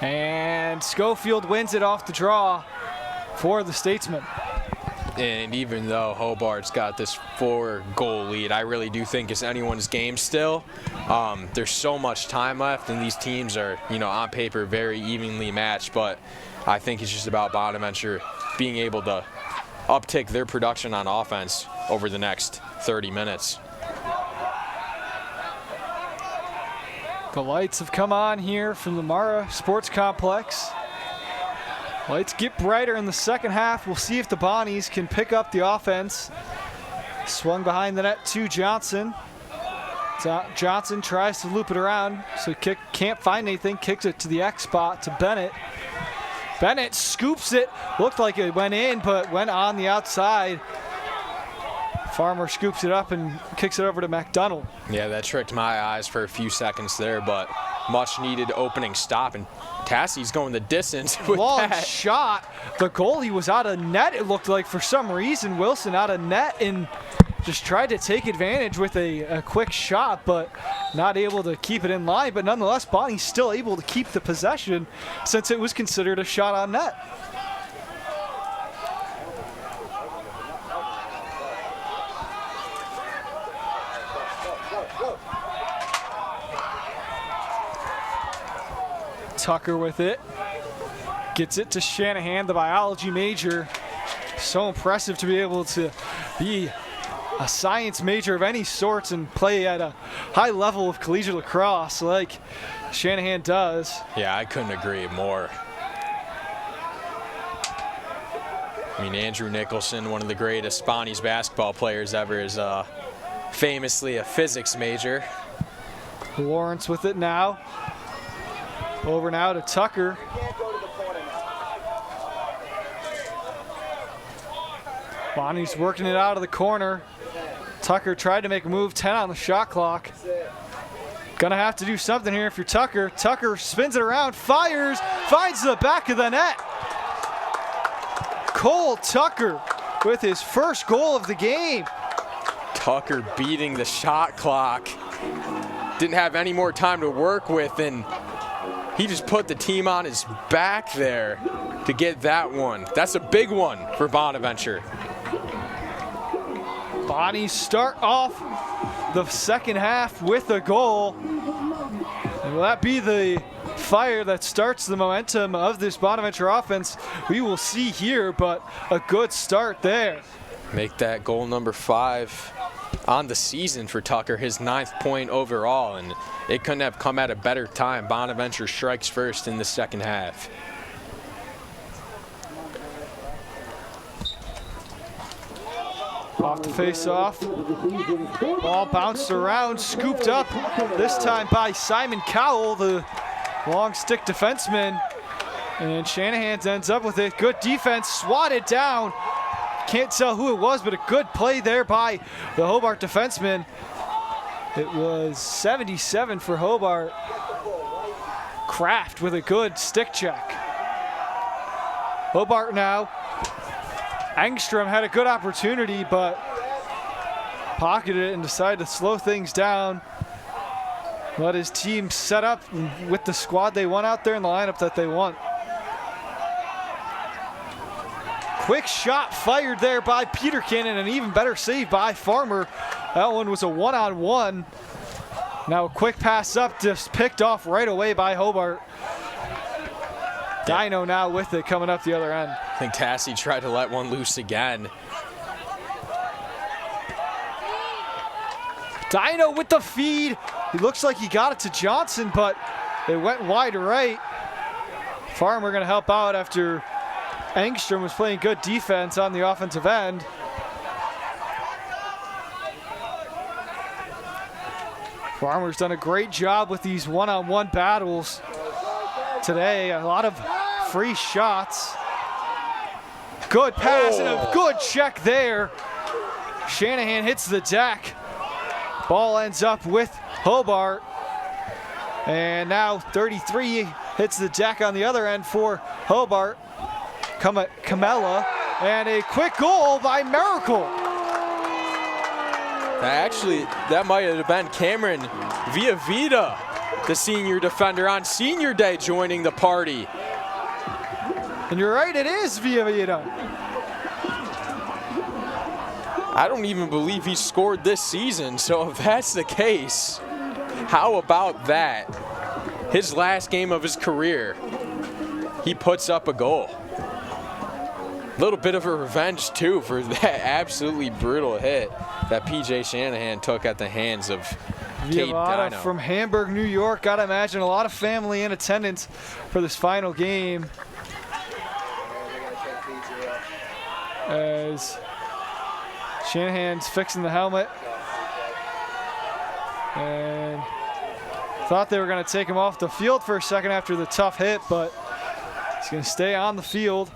And Schofield wins it off the draw for the Statesman. And even though Hobart's got this 4-goal lead, I really do think it's anyone's game still. There's so much time left, and these teams are, on paper very evenly matched, but I think it's just about Bonaventure being able to uptick their production on offense over the next 30 minutes. The lights have come on here from the Mara Sports Complex. Lights get brighter in the second half. We'll see if the Bonnies can pick up the offense. Swung behind the net to Johnson. Johnson tries to loop it around, so can't find anything. Kicks it to the X spot to Bennett. Bennett scoops it. Looked like it went in, but went on the outside. Farmer scoops it up and kicks it over to McDonald. Yeah, that tricked my eyes for a few seconds there, but much needed opening stop, and Tassie's going the distance with long that. Shot. The goalie was out of net, it looked like, for some reason. Wilson out of net and just tried to take advantage with a quick shot, but not able to keep it in line. But nonetheless, Bonnie's still able to keep the possession since it was considered a shot on net. Tucker with it. Gets it to Shanahan, the biology major. So impressive to be able to be a science major of any sorts and play at a high level of collegiate lacrosse like Shanahan does. Yeah, I couldn't agree more. I mean, Andrew Nicholson, one of the greatest Bonnies basketball players ever, is famously a physics major. Lawrence with it now. Over now to Tucker. Bonnie's working it out of the corner. Tucker tried to make a move, 10 on the shot clock. Gonna have to do something here if you're Tucker. Tucker spins it around, fires, finds the back of the net. Cole Tucker with his first goal of the game. Tucker beating the shot clock. Didn't have any more time to work with, and he just put the team on his back there to get that one. That's a big one for Bonaventure. Bonnies start off the second half with a goal. And will that be the fire that starts the momentum of this Bonaventure offense? We will see here, but a good start there. Make that goal number 5 on the season for Tucker, his 9th point overall, and it couldn't have come at a better time. Bonaventure strikes first in the second half. Off the face-off. Ball bounced around, scooped up, this time by Simon Cowell, the long stick defenseman. And Shanahan ends up with it. Good defense, swatted down. Can't tell who it was, but a good play there by the Hobart defenseman. It was 77 for Hobart. Kraft with a good stick check. Hobart now. Engstrom had a good opportunity, but pocketed it and decided to slow things down. Let his team set up with the squad they want out there and the lineup that they want. Quick shot fired there by Peterkin, and an even better save by Farmer. That one was a one-on-one. Now a quick pass up, just picked off right away by Hobart. Dino now with it coming up the other end. I think Tassie tried to let one loose again. Dino with the feed. He looks like he got it to Johnson, but it went wide right. Farmer gonna help out after Engstrom was playing good defense on the offensive end. Farmer's done a great job with these one-on-one battles today. A lot of free shots. Good pass and a good check there. Shanahan hits the deck. Ball ends up with Hobart. And now 33 hits the deck on the other end for Hobart. Camella, and a quick goal by Miracle. Actually, that might have been Cameron Villavita the senior defender on senior day joining the party. And you're right, it is Villa. I don't even believe he scored this season, so if that's the case, how about that? His last game of his career, he puts up a goal. A little bit of a revenge, too, for that absolutely brutal hit that P.J. Shanahan took at the hands of Cade Villa Dino. from Hamburg, New York. Gotta imagine a lot of family in attendance for this final game. As Shanahan's fixing the helmet. And thought they were going to take him off the field for a second after the tough hit, but he's going to stay on the field.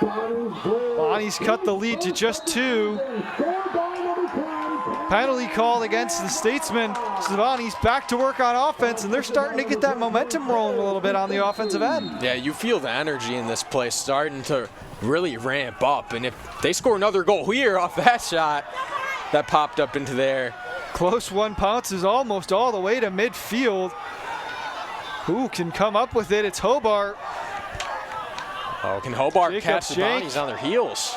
Bonnie's cut the lead to just 2. Penalty called against the Statesmen. So the Bonnie's back to work on offense, and they're starting to get that momentum rolling a little bit on the offensive end. Yeah, you feel the energy in this place starting to really ramp up, and if they score another goal here off that shot that popped up into there. Close one, pounces almost all the way to midfield. Who can come up with it? It's Hobart. Oh, can Hobart Jacob catch the Shank. Bonnies on their heels?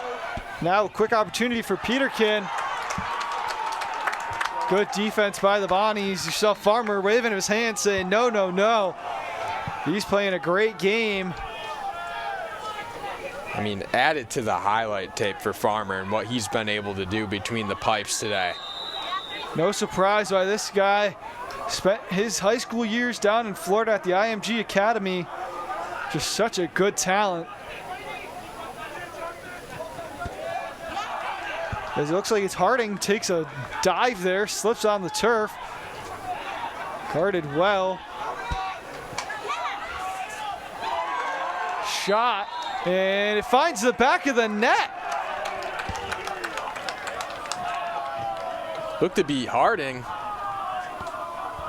Now a quick opportunity for Peterkin. Good defense by the Bonnies. You saw Farmer waving his hand saying, no, no, no. He's playing a great game. I mean, added to the highlight tape for Farmer and what he's been able to do between the pipes today. No surprise why this guy spent his high school years down in Florida at the IMG Academy. Just such a good talent. As it looks like it's Harding, takes a dive there, slips on the turf. Guarded well. Shot, and it finds the back of the net. Looked to be Harding.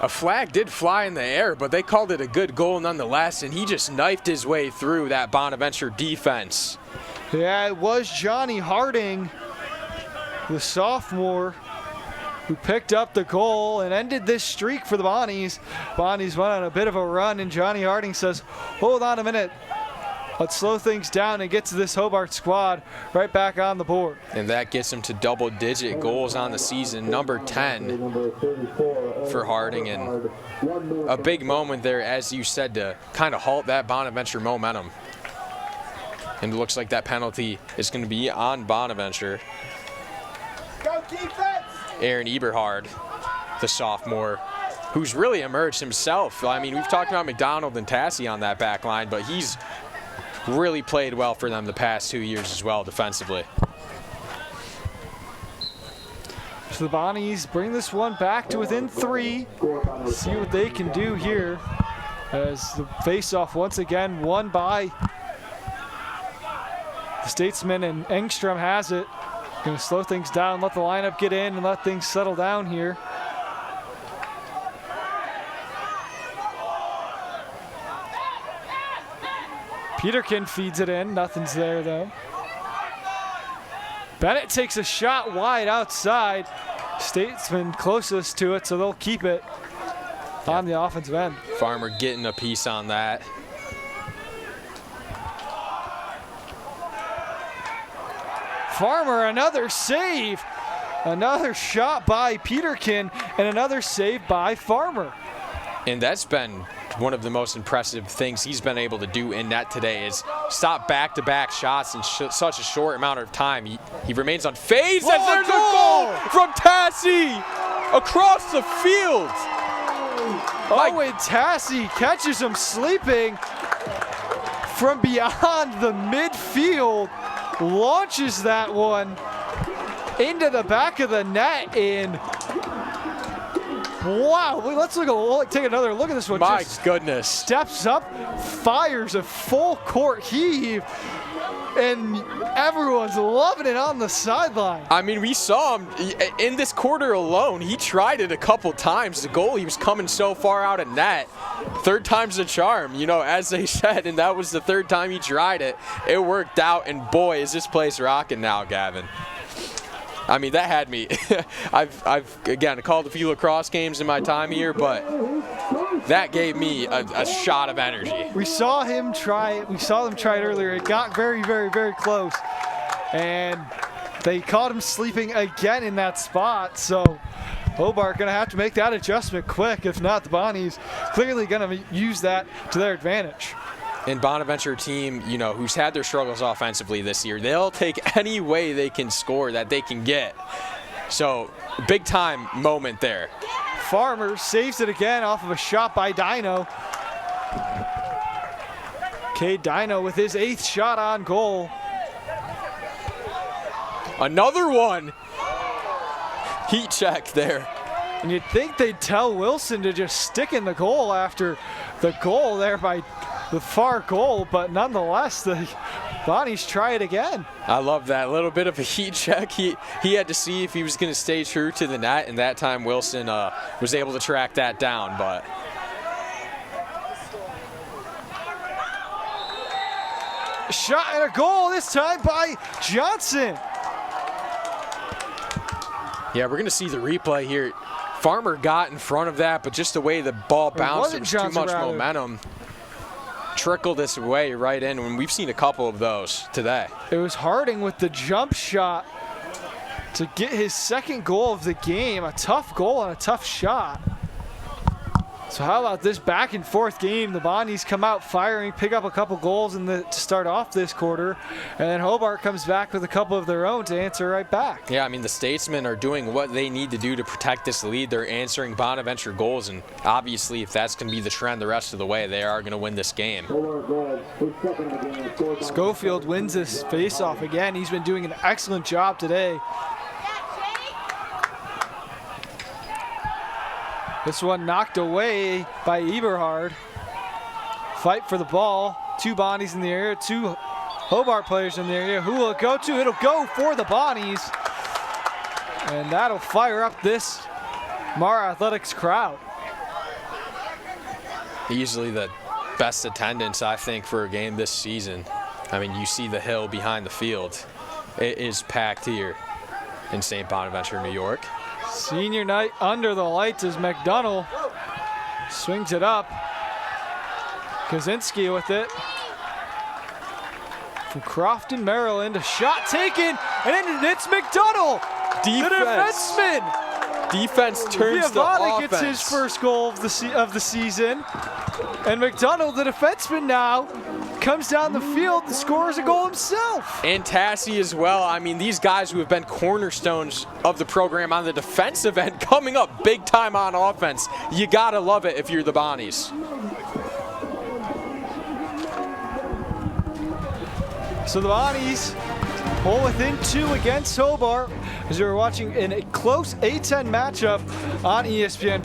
A flag did fly in the air, but they called it a good goal nonetheless, and he just knifed his way through that Bonaventure defense. Yeah, it was Johnny Harding, the sophomore, who picked up the goal and ended this streak for the Bonnies. Bonnies went on a bit of a run, and Johnny Harding says, hold on a minute. Let's slow things down and get to this Hobart squad right back on the board. And that gets him to double-digit goals on the season, number 10 for Harding. And a big moment there, as you said, to kind of halt that Bonaventure momentum. And it looks like that penalty is going to be on Bonaventure. Go defense! Aaron Eberhard, the sophomore, who's really emerged himself. I mean, we've talked about McDonald and Tassie on that back line, but he's really played well for them the past 2 years as well defensively. So the Bonnies bring this one back to within 3. See what they can do here as the face-off once again won by the Statesman, and Engstrom has it. Going to slow things down, let the lineup get in, and let things settle down here. Peterkin feeds it in. Nothing's there, though. Bennett takes a shot wide outside. Statesman closest to it, so they'll keep it on the offensive end. Farmer getting a piece on that. Farmer, another save. Another shot by Peterkin, and another save by Farmer. And that's been one of the most impressive things he's been able to do in net today, is stop back-to-back shots in such a short amount of time. He remains unfazed as there's a goal from Tassie across the field. And Tassie catches him sleeping from beyond the midfield, launches that one into the back of the net, and wow, let's take another look at this one. My goodness. Steps up, fires a full court heave, and everyone's loving it on the sideline. I mean, we saw him in this quarter alone. He tried it a couple times. The goal, he was coming so far out of net. Third time's the charm, you know, as they said, and that was the third time he tried it. It worked out, and boy, is this place rocking now, Gavin. I mean, that had me. I've again called a few lacrosse games in my time here, but that gave me a shot of energy. We saw him try it. We saw them try it earlier. It got very, very, very close. And they caught him sleeping again in that spot. So Hobart going to have to make that adjustment quick. If not, the Bonnies clearly going to use that to their advantage. And Bonaventure team, you know, who's had their struggles offensively this year, they'll take any way they can score that they can get. So big time moment there. Farmer saves it again off of a shot by Dino. Cade Dino with his 8th shot on goal. Another one. Heat check there. And you'd think they'd tell Wilson to just stick in the goal after the goal there by the far goal, but nonetheless, the Bonnies try it again. I love that little bit of a heat check. He had to see if he was going to stay true to the net, and that time Wilson was able to track that down. But shot and a goal this time by Johnson. Yeah, we're going to see the replay here. Farmer got in front of that, but just the way the ball bounced, there was too much momentum. Trickled this way right in, and we've seen a couple of those today. It was Harding with the jump shot to get his 2nd goal of the game. A tough goal and a tough shot. So how about this back and forth game? The Bonnies come out firing, pick up a couple goals to start off this quarter, and then Hobart comes back with a couple of their own to answer right back. Yeah, I mean, the Statesmen are doing what they need to do to protect this lead. They're answering Bonaventure goals, and obviously if that's going to be the trend the rest of the way, they are going to win this game. Schofield wins this faceoff again. He's been doing an excellent job today. This one knocked away by Eberhard. Fight for the ball. 2 Bonnies in the area, 2 Hobart players in the area. Who will it go to? It'll go for the Bonnies. And that'll fire up this Mara Athletics crowd. Easily the best attendance, I think, for a game this season. I mean, you see the hill behind the field. It is packed here in St. Bonaventure, New York. Senior night under the lights as McDonald swings it up. Kaczynski with it. From Crofton, Maryland, a shot taken, and it's McDonald, the defenseman. Defense turns to offense. Gets his first goal of the season, and McDonald, the defenseman, now comes down the field and scores a goal himself. And Tassie as well. I mean, these guys who have been cornerstones of the program on the defensive end coming up big time on offense. You gotta love it if you're the Bonnies. So the Bonnies pull within 2 against Hobart as you're watching a close A-10 matchup on ESPN+.